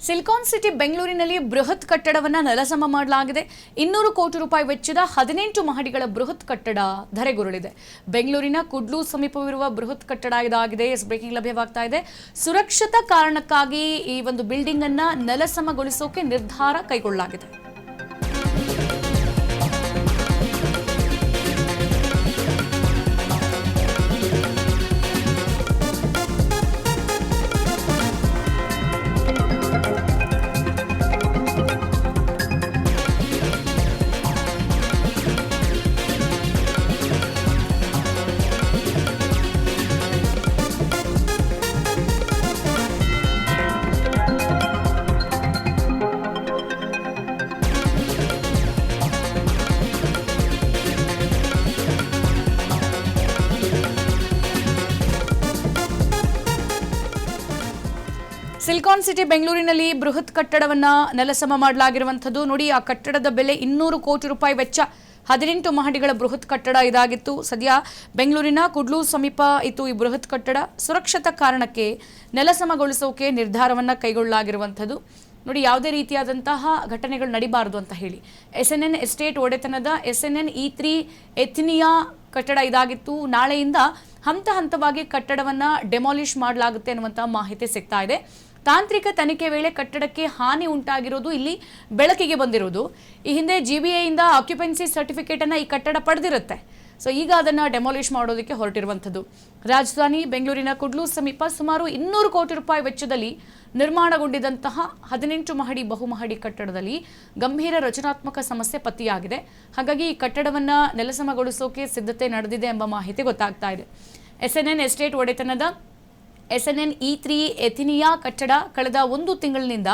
Silicon city ಬೆಂಗಳೂರಿನಲ್ಲಿ ಬೃಹತ್ ಕಟ್ಟಡವನ್ನು ನೆಲಸಮ ಮಾಡಲಾಗಿದೆ. 200 ಕೋಟಿ ರೂಪಾಯಿ ವೆಚ್ಚದ 18 ಮಹಡಿಗಳ ಬೃಹತ್ ಕಟ್ಟಡ ಧರೆಗುರುಳಿದೆ. ಬೆಂಗಳೂರಿನ ಕುಡ್ಲು ಸಮೀಪವಿರುವ ಬೃಹತ್ ಕಟ್ಟಡ ಇದಾಗಿದೆ. ಬ್ರೇಕಿಂಗ್ ಲಭ್ಯವಾಗ್ತಾ ಇದೆ. ಸುರಕ್ಷತಾ ಕಾರಣಕ್ಕಾಗಿ ಈ ಒಂದು ಬಿಲ್ಡಿಂಗ್ ಅನ್ನು ನೆಲಸಮಗೊಳಿಸೋಕೆ ನಿರ್ಧಾರ ಕೈಗೊಳ್ಳಲಾಗಿದೆ. ಸಿಲಿಕಾನ್ ಸಿಟಿ ಬೆಂಗಳೂರಿನಲ್ಲಿ ಬೃಹತ್ ಕಟ್ಟಡವನ್ನ ನೆಲಸಮ ಮಾಡಲಾಗಿರುವಂಥದ್ದು. ನೋಡಿ, ಆ ಕಟ್ಟಡದ ಬೆಲೆ 200 ಕೋಟಿ ರೂಪಾಯಿ ವೆಚ್ಚ, 18 ಮಹಡಿಗಳ ಬೃಹತ್ ಕಟ್ಟಡ ಇದಾಗಿತ್ತು. ಸದ್ಯ ಬೆಂಗಳೂರಿನ ಕುಡ್ಲು ಸಮೀಪ ಇತ್ತು ಈ ಬೃಹತ್ ಕಟ್ಟಡ. ಸುರಕ್ಷತಾ ಕಾರಣಕ್ಕೆ ನೆಲಸಮಗೊಳಿಸೋಕೆ ನಿರ್ಧಾರವನ್ನ ಕೈಗೊಳ್ಳಲಾಗಿರುವಂಥದ್ದು. ನೋಡಿ, ಯಾವುದೇ ರೀತಿಯಾದಂತಹ ಘಟನೆಗಳು ನಡಿಬಾರದು ಅಂತ ಹೇಳಿ SNN ಎಸ್ಟೇಟ್ ಒಡೆತನದ SNN E3 ಎಥಿನಿಯಾ ಕಟ್ಟಡ ಇದಾಗಿತ್ತು. ನಾಳೆಯಿಂದ ಹಂತ ಹಂತವಾಗಿ ಕಟ್ಟಡವನ್ನ ಡೆಮಾಲಿಷ್ ಮಾಡಲಾಗುತ್ತೆ ಅನ್ನುವಂಥ ಮಾಹಿತಿ ಸಿಗ್ತಾ ಇದೆ. ತಾಂತ್ರಿಕ ತನಿಖೆ ವೇಳೆ ಕಟ್ಟಡಕ್ಕೆ ಹಾನಿ ಉಂಟಾಗಿರೋದು ಇಲ್ಲಿ ಬೆಳಕಿಗೆ ಬಂದಿರೋದು. ಈ ಹಿಂದೆ GBA ಇಂದ ಆಕ್ಯುಪೆನ್ಸಿ ಸರ್ಟಿಫಿಕೇಟ್ ಅನ್ನ ಈ ಕಟ್ಟಡ ಪಡೆದಿರುತ್ತೆ. ಸೊ ಈಗ ಅದನ್ನ ಡೆಮಾಲಿಷ್ ಮಾಡೋದಕ್ಕೆ ಹೊರಟಿರುವಂಥದ್ದು. ರಾಜಧಾನಿ ಬೆಂಗಳೂರಿನ ಕುಡ್ಲು ಸಮೀಪ ಸುಮಾರು 200 ಕೋಟಿ ರೂಪಾಯಿ ವೆಚ್ಚದಲ್ಲಿ ನಿರ್ಮಾಣಗೊಂಡಿದ್ದಂತಹ 18 ಮಹಡಿ ಬಹುಮಹಡಿ ಕಟ್ಟಡದಲ್ಲಿ ಗಂಭೀರ ರಚನಾತ್ಮಕ ಸಮಸ್ಯೆ ಪತ್ತೆಯಾಗಿದೆ. ಹಾಗಾಗಿ ಈ ಕಟ್ಟಡವನ್ನ ನೆಲಸಮಗೊಳಿಸೋಕೆ ಸಿದ್ಧತೆ ನಡೆದಿದೆ ಎಂಬ ಮಾಹಿತಿ ಗೊತ್ತಾಗ್ತಾ ಇದೆ. SNN ಎಸ್ಟೇಟ್ ಒಡೆತನದ SNN E3 ಎಥಿನಿಯಾ ಕಟ್ಟಡ ಕಳೆದ 1 ತಿಂಗಳಿನಿಂದ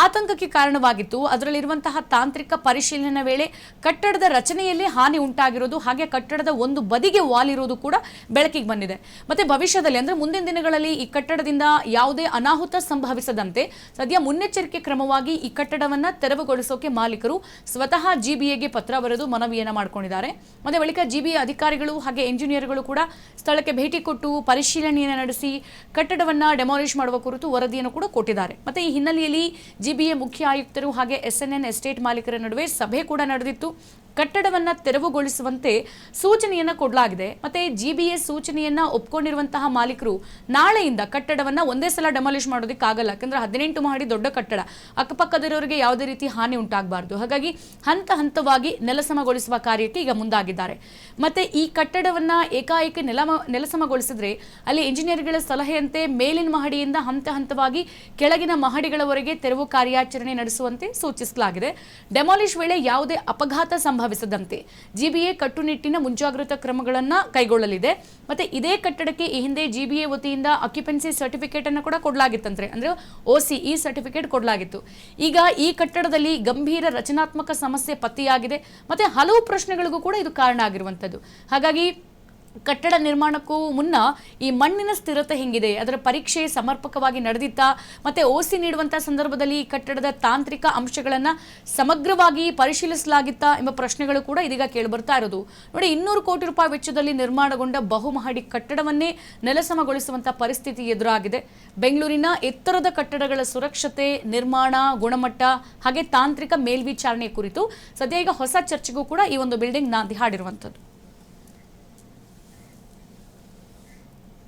ಆತಂಕಕ್ಕೆ ಕಾರಣವಾಗಿತ್ತು. ಅದರಲ್ಲಿರುವಂತಹ ತಾಂತ್ರಿಕ ಪರಿಶೀಲನೆ ವೇಳೆ ಕಟ್ಟಡದ ರಚನೆಯಲ್ಲಿ ಹಾನಿ ಉಂಟಾಗಿರೋದು, ಹಾಗೆ ಕಟ್ಟಡದ ಒಂದು ಬದಿಗೆ ವಾಲಿರೋದು ಕೂಡ ಬೆಳಕಿಗೆ ಬಂದಿದೆ. ಮತ್ತೆ ಭವಿಷ್ಯದಲ್ಲಿ ಅಂದ್ರೆ ಮುಂದಿನ ದಿನಗಳಲ್ಲಿ ಈ ಕಟ್ಟಡದಿಂದ ಯಾವುದೇ ಅನಾಹುತ ಸಂಭವಿಸದಂತೆ ಸದ್ಯ ಮುನ್ನೆಚ್ಚರಿಕೆ ಕ್ರಮವಾಗಿ ಈ ಕಟ್ಟಡವನ್ನ ತೆರವುಗೊಳಿಸೋಕೆ ಮಾಲೀಕರು ಸ್ವತಃ GBAಗೆ ಪತ್ರ ಬರೆದು ಮನವಿಯನ್ನ ಮಾಡಿಕೊಂಡಿದ್ದಾರೆ. ಮತ್ತೆ ಬಳಿಕ GBA ಅಧಿಕಾರಿಗಳು ಹಾಗೆ ಎಂಜಿನಿಯರ್ಗಳು ಕೂಡ ಸ್ಥಳಕ್ಕೆ ಭೇಟಿ ಕೊಟ್ಟು ಪರಿಶೀಲನೆಯನ್ನು ನಡೆಸಿ ಕಟ್ಟಡವನ್ನ ಡೆಮಾಲಿಷ್ ಮಾಡುವ ಕುರಿತು ವರದಿಯನ್ನು ಕೂಡ ಕೊಟ್ಟಿದ್ದಾರೆ. ಮತ್ತೆ ಈ ಹಿನ್ನೆಲೆಯಲ್ಲಿ GBA ಮುಖ್ಯ ಆಯುಕ್ತರು ಹಾಗೆ SNN ಎಸ್ಟೇಟ್ ಮಾಲೀಕರ ನಡುವೆ ಸಭೆ ಕೂಡ ನಡೆದಿತ್ತು. ಕಟ್ಟಡವನ್ನ ತೆರವುಗೊಳಿಸುವಂತೆ ಸೂಚನೆಯನ್ನ ಕೊಡಲಾಗಿದೆ. ಮತ್ತೆ GBA ಸೂಚನೆಯನ್ನ ಒಪ್ಕೊಂಡಿರುವಂತಹ ಮಾಲೀಕರು ನಾಳೆಯಿಂದ ಕಟ್ಟಡವನ್ನ ಒಂದೇ ಸಲ ಡೆಮಾಲಿಷ್ ಮಾಡೋದಕ್ಕಾಗಲ್ಲ. ಯಾಕಂದ್ರೆ 18 ಮಹಡಿ ದೊಡ್ಡ ಕಟ್ಟಡ, ಅಕ್ಕಪಕ್ಕದವರಿಗೆ ಯಾವುದೇ ರೀತಿ ಹಾನಿ ಉಂಟಾಗಬಾರದು. ಹಾಗಾಗಿ ಹಂತ ಹಂತವಾಗಿ ನೆಲಸಮಗೊಳಿಸುವ ಕಾರ್ಯಕ್ಕೆ ಈಗ ಮುಂದಾಗಿದ್ದಾರೆ. ಮತ್ತೆ ಈ ಕಟ್ಟಡವನ್ನ ಏಕಾಏಕಿ ನೆಲಸಮಗೊಳಿಸಿದ್ರೆ ಅಲ್ಲಿ ಇಂಜಿನಿಯರ್ಗಳ ಸಲಹೆಯಂತೆ ಮೇಲಿನ ಮಹಡಿಯಿಂದ ಹಂತ ಹಂತವಾಗಿ ಕೆಳಗಿನ ಮಹಡಿಗಳವರೆಗೆ ತೆರವು ಕಾರ್ಯಾಚರಣೆ ನಡೆಸುವಂತೆ ಸೂಚಿಸಲಾಗಿದೆ. ಡೆಮಾಲಿಷ್ ವೇಳೆ ಯಾವುದೇ ಅಪಘಾತ ಸಂಭವಿಸದಂತೆ GBA ಕಟ್ಟುನಿಟ್ಟಿನ ಮುಂಜಾಗ್ರತಾ ಕ್ರಮಗಳನ್ನು ಕೈಗೊಳ್ಳಲಿದೆ. ಮತ್ತೆ ಇದೇ ಕಟ್ಟಡಕ್ಕೆ ಈ ಹಿಂದೆ GBA ವತಿಯಿಂದ ಆಕ್ಯುಪೆನ್ಸಿ ಸರ್ಟಿಫಿಕೇಟ್ ಅನ್ನು ಕೂಡ ಕೊಡಲಾಗಿತ್ತಂತೆ, ಅಂದ್ರೆ OCE ಸರ್ಟಿಫಿಕೇಟ್ ಕೊಡಲಾಗಿತ್ತು. ಈಗ ಈ ಕಟ್ಟಡದಲ್ಲಿ ಗಂಭೀರ ರಚನಾತ್ಮಕ ಸಮಸ್ಯೆ ಪತ್ತೆಯಾಗಿದೆ. ಮತ್ತೆ ಹಲವು ಪ್ರಶ್ನೆಗಳಿಗೂ ಕೂಡ ಇದು ಕಾರಣ ಆಗಿರುವಂಥದ್ದು. ಹಾಗಾಗಿ ಕಟ್ಟಡ ನಿರ್ಮಾಣಕ್ಕೂ ಮುನ್ನ ಈ ಮಣ್ಣಿನ ಸ್ಥಿರತೆ ಹೆಂಗಿದೆ, ಅದರ ಪರೀಕ್ಷೆ ಸಮರ್ಪಕವಾಗಿ ನಡೆದಿತ್ತಾ, ಮತ್ತೆ OC ನೀಡುವಂಥ ಸಂದರ್ಭದಲ್ಲಿ ಈ ಕಟ್ಟಡದ ತಾಂತ್ರಿಕ ಅಂಶಗಳನ್ನು ಸಮಗ್ರವಾಗಿ ಪರಿಶೀಲಿಸಲಾಗಿತ್ತಾ ಎಂಬ ಪ್ರಶ್ನೆಗಳು ಕೂಡ ಇದೀಗ ಕೇಳಿಬರ್ತಾ ಇರೋದು. ನೋಡಿ, 200 ಕೋಟಿ ರೂಪಾಯಿ ವೆಚ್ಚದಲ್ಲಿ ನಿರ್ಮಾಣಗೊಂಡ ಬಹುಮಹಡಿ ಕಟ್ಟಡವನ್ನೇ ನೆಲಸಮಗೊಳಿಸುವಂಥ ಪರಿಸ್ಥಿತಿ ಎದುರಾಗಿದೆ. ಬೆಂಗಳೂರಿನ ಎತ್ತರದ ಕಟ್ಟಡಗಳ ಸುರಕ್ಷತೆ, ನಿರ್ಮಾಣ ಗುಣಮಟ್ಟ ಹಾಗೆ ತಾಂತ್ರಿಕ ಮೇಲ್ವಿಚಾರಣೆ ಕುರಿತು ಸದ್ಯ ಈಗ ಹೊಸ ಚರ್ಚೆಗೂ ಕೂಡ ಈ ಒಂದು ಬಿಲ್ಡಿಂಗ್ ನಾಂದಿ ಹಾಡಿರುವಂಥದ್ದು.